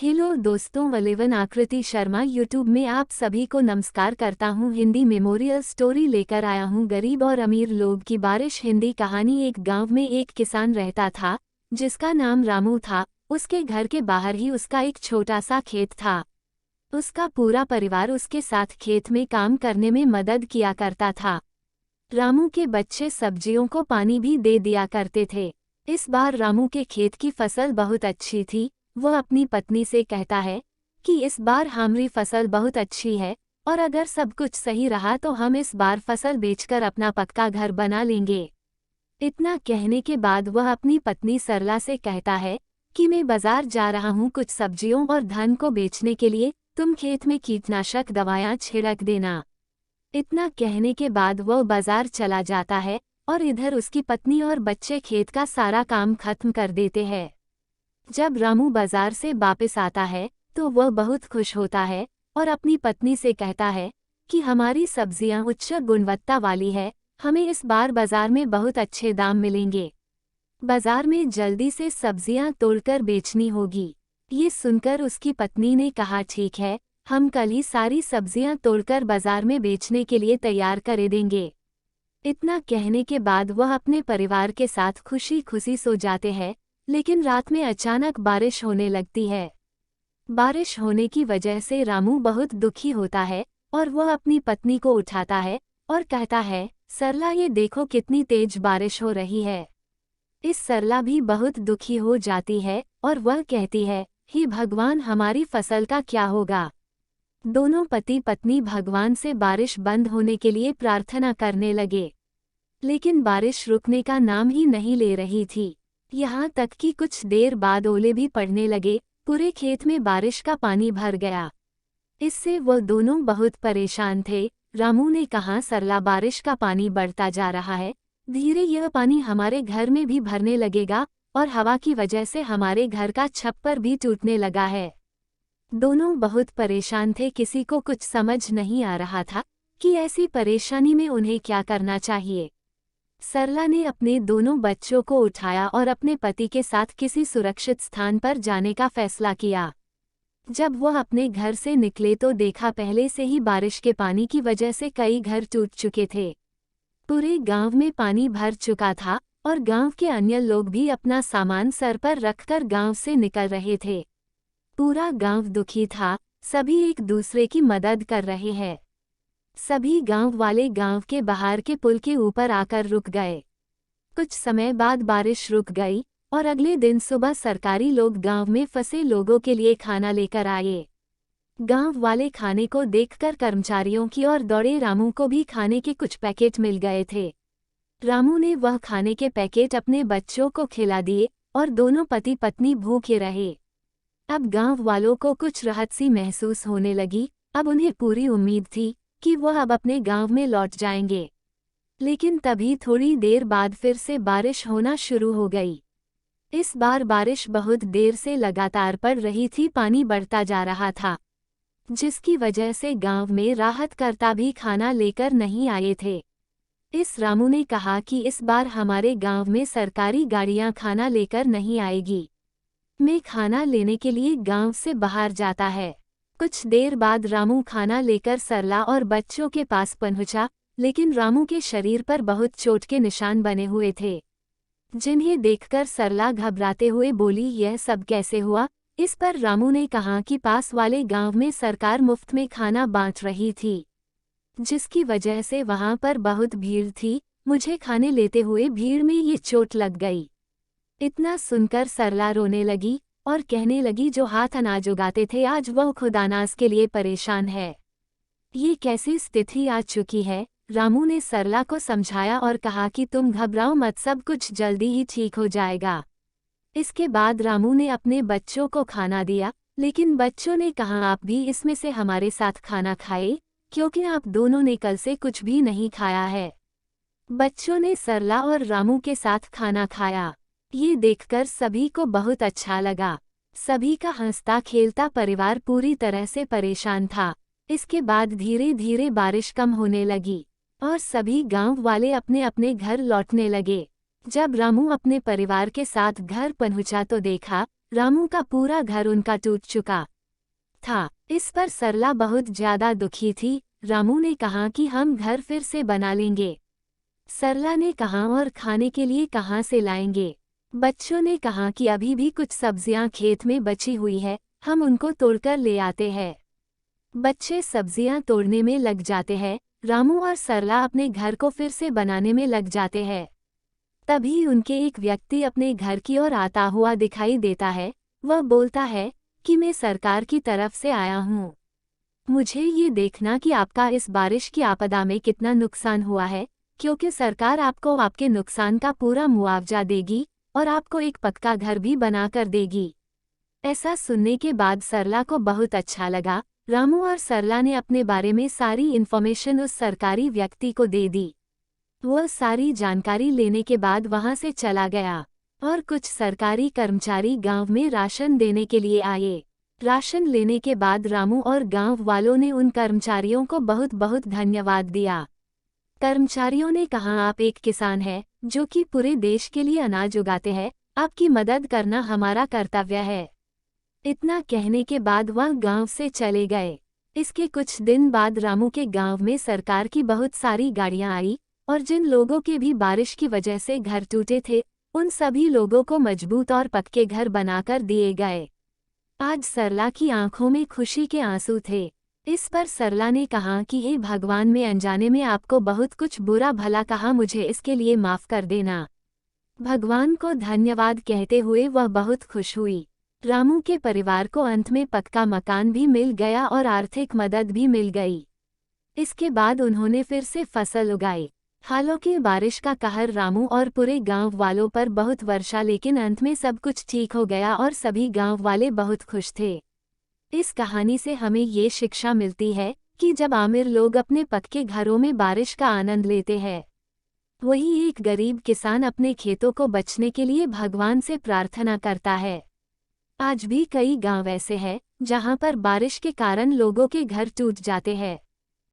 Hello दोस्तों, वलिवन आकृति Sharma YouTube में आप सभी को नमस्कार करता हूँ। हिंदी मेमोरियल स्टोरी लेकर आया हूँ। गरीब और अमीर लोग की बारिश। हिंदी कहानी। एक गांव में एक किसान रहता था जिसका नाम रामू था। उसके घर के बाहर ही उसका एक छोटा सा खेत था। उसका पूरा परिवार उसके साथ खेत में काम करने में मदद किया करता था। रामू के बच्चे सब्जियों को पानी भी दे दिया करते थे। इस बार रामू के खेत की फसल बहुत अच्छी थी। वह अपनी पत्नी से कहता है कि इस बार हमारी फसल बहुत अच्छी है और अगर सब कुछ सही रहा तो हम इस बार फसल बेचकर अपना पक्का घर बना लेंगे। इतना कहने के बाद वह अपनी पत्नी सरला से कहता है कि मैं बाजार जा रहा हूँ कुछ सब्जियों और धन को बेचने के लिए, तुम खेत में कीटनाशक दवाएं छिड़क देना। इतना कहने के बाद वह बाजार चला जाता है और इधर उसकी पत्नी और बच्चे खेत का सारा काम खत्म कर देते हैं। जब रामू बाजार से वापस आता है तो वह बहुत खुश होता है और अपनी पत्नी से कहता है कि हमारी सब्जियां उच्च गुणवत्ता वाली है, हमें इस बार बाजार में बहुत अच्छे दाम मिलेंगे। बाजार में जल्दी से सब्जियां तोड़कर बेचनी होगी। ये सुनकर उसकी पत्नी ने कहा, ठीक है, हम कल ही सारी सब्जियां तोड़कर बाजार में बेचने के लिए तैयार कर देंगे। इतना कहने के बाद वह अपने परिवार के साथ खुशी खुशी सो जाते हैं। लेकिन रात में अचानक बारिश होने लगती है। बारिश होने की वजह से रामू बहुत दुखी होता है और वह अपनी पत्नी को उठाता है और कहता है, सरला ये देखो कितनी तेज बारिश हो रही है। इस सरला भी बहुत दुखी हो जाती है और वह कहती है, हे भगवान, हमारी फसल का क्या होगा। दोनों पति पत्नी भगवान से बारिश बंद होने के लिए प्रार्थना करने लगे, लेकिन बारिश रुकने का नाम ही नहीं ले रही थी। यहाँ तक कि कुछ देर बाद ओले भी पड़ने लगे। पूरे खेत में बारिश का पानी भर गया। इससे वह दोनों बहुत परेशान थे। रामू ने कहा, सरला, बारिश का पानी बढ़ता जा रहा है, धीरे यह पानी हमारे घर में भी भरने लगेगा और हवा की वजह से हमारे घर का छप्पर भी टूटने लगा है। दोनों बहुत परेशान थे। किसी को कुछ समझ नहीं आ रहा था कि ऐसी परेशानी में उन्हें क्या करना चाहिए। सरला ने अपने दोनों बच्चों को उठाया और अपने पति के साथ किसी सुरक्षित स्थान पर जाने का फैसला किया। जब वह अपने घर से निकले तो देखा पहले से ही बारिश के पानी की वजह से कई घर टूट चुके थे। पूरे गांव में पानी भर चुका था और गांव के अन्य लोग भी अपना सामान सर पर रखकर गांव से निकल रहे थे। पूरा गांव दुखी था। सभी एक दूसरे की मदद कर रहे हैं। सभी गांव वाले गांव के बाहर के पुल के ऊपर आकर रुक गए। कुछ समय बाद बारिश रुक गई और अगले दिन सुबह सरकारी लोग गांव में फंसे लोगों के लिए खाना लेकर आए। गांव वाले खाने को देखकर कर्मचारियों की ओर दौड़े। रामू को भी खाने के कुछ पैकेट मिल गए थे। रामू ने वह खाने के पैकेट अपने बच्चों को खिला दिए और दोनों पति पत्नी भूखे रहे। अब गांव वालों को कुछ राहत सी महसूस होने लगी। अब उन्हें पूरी उम्मीद थी कि वह अब अपने गांव में लौट जाएंगे। लेकिन तभी थोड़ी देर बाद फिर से बारिश होना शुरू हो गई। इस बार बारिश बहुत देर से लगातार पड़ रही थी। पानी बढ़ता जा रहा था, जिसकी वजह से गांव में राहतकर्ता भी खाना लेकर नहीं आए थे। इस रामू ने कहा कि इस बार हमारे गांव में सरकारी गाड़ियां खाना लेकर नहीं आएगी। मैं खाना लेने के लिए गांव से बाहर जाता है। कुछ देर बाद रामू खाना लेकर सरला और बच्चों के पास पहुंचा, लेकिन रामू के शरीर पर बहुत चोट के निशान बने हुए थे, जिन्हें देखकर सरला घबराते हुए बोली, यह सब कैसे हुआ। इस पर रामू ने कहा कि पास वाले गांव में सरकार मुफ्त में खाना बांट रही थी, जिसकी वजह से वहां पर बहुत भीड़ थी। मुझे खाने लेते हुए भीड़ में ये चोट लग गई। इतना सुनकर सरला रोने लगी और कहने लगी, जो हाथ अनाज उगाते थे आज वह खुद अनाज के लिए परेशान है। ये कैसी स्थिति आ चुकी है। रामू ने सरला को समझाया और कहा कि तुम घबराओ मत, सब कुछ जल्दी ही ठीक हो जाएगा। इसके बाद रामू ने अपने बच्चों को खाना दिया, लेकिन बच्चों ने कहा, आप भी इसमें से हमारे साथ खाना खाए, क्योंकि आप दोनों ने कल से कुछ भी नहीं खाया है। बच्चों ने सरला और रामू के साथ खाना खाया। ये देखकर सभी को बहुत अच्छा लगा। सभी का हंसता खेलता परिवार पूरी तरह से परेशान था। इसके बाद धीरे धीरे बारिश कम होने लगी और सभी गांव वाले अपने अपने घर लौटने लगे। जब रामू अपने परिवार के साथ घर पहुंचा तो देखा रामू का पूरा घर उनका टूट चुका था। इस पर सरला बहुत ज्यादा दुखी थी। रामू ने कहा कि हम घर फिर से बना लेंगे। सरला ने कहा, और खाने के लिए कहाँ से लाएंगे? बच्चों ने कहा कि अभी भी कुछ सब्जियां खेत में बची हुई है, हम उनको तोड़कर ले आते हैं। बच्चे सब्जियां तोड़ने में लग जाते हैं। रामू और सरला अपने घर को फिर से बनाने में लग जाते हैं। तभी उनके एक व्यक्ति अपने घर की ओर आता हुआ दिखाई देता है। वह बोलता है कि मैं सरकार की तरफ से आया हूँ। मुझे ये देखना कि आपका इस बारिश की आपदा में कितना नुकसान हुआ है, क्योंकि सरकार आपको आपके नुकसान का पूरा मुआवजा देगी और आपको एक पक्का घर भी बना कर देगी। ऐसा सुनने के बाद सरला को बहुत अच्छा लगा। रामू और सरला ने अपने बारे में सारी इन्फॉर्मेशन उस सरकारी व्यक्ति को दे दी। वह सारी जानकारी लेने के बाद वहां से चला गया और कुछ सरकारी कर्मचारी गांव में राशन देने के लिए आए। राशन लेने के बाद रामू और गांव वालों ने उन कर्मचारियों को बहुत बहुत धन्यवाद दिया। कर्मचारियों ने कहा, आप एक किसान हैं जो कि पूरे देश के लिए अनाज उगाते हैं, आपकी मदद करना हमारा कर्तव्य है। इतना कहने के बाद वह गांव से चले गए। इसके कुछ दिन बाद रामू के गांव में सरकार की बहुत सारी गाड़ियां आई और जिन लोगों के भी बारिश की वजह से घर टूटे थे, उन सभी लोगों को मजबूत और पक्के घर बनाकर दिए गए। आज सरला की आंखों में खुशी के आंसू थे। इस पर सरला ने कहा कि हे भगवान, मैं अनजाने में आपको बहुत कुछ बुरा भला कहा, मुझे इसके लिए माफ कर देना। भगवान को धन्यवाद कहते हुए वह बहुत खुश हुई। रामू के परिवार को अंत में पक्का मकान भी मिल गया और आर्थिक मदद भी मिल गई। इसके बाद उन्होंने फिर से फसल उगाई। हालांकि बारिश का कहर रामू और पूरे गांव वालों पर बहुत वर्षा, लेकिन अंत में सब कुछ ठीक हो गया और सभी गांव वाले बहुत खुश थे। इस कहानी से हमें ये शिक्षा मिलती है कि जब आमिर लोग अपने पक्के घरों में बारिश का आनंद लेते हैं, वही एक गरीब किसान अपने खेतों को बचने के लिए भगवान से प्रार्थना करता है। आज भी कई गांव ऐसे हैं जहां पर बारिश के कारण लोगों के घर टूट जाते हैं।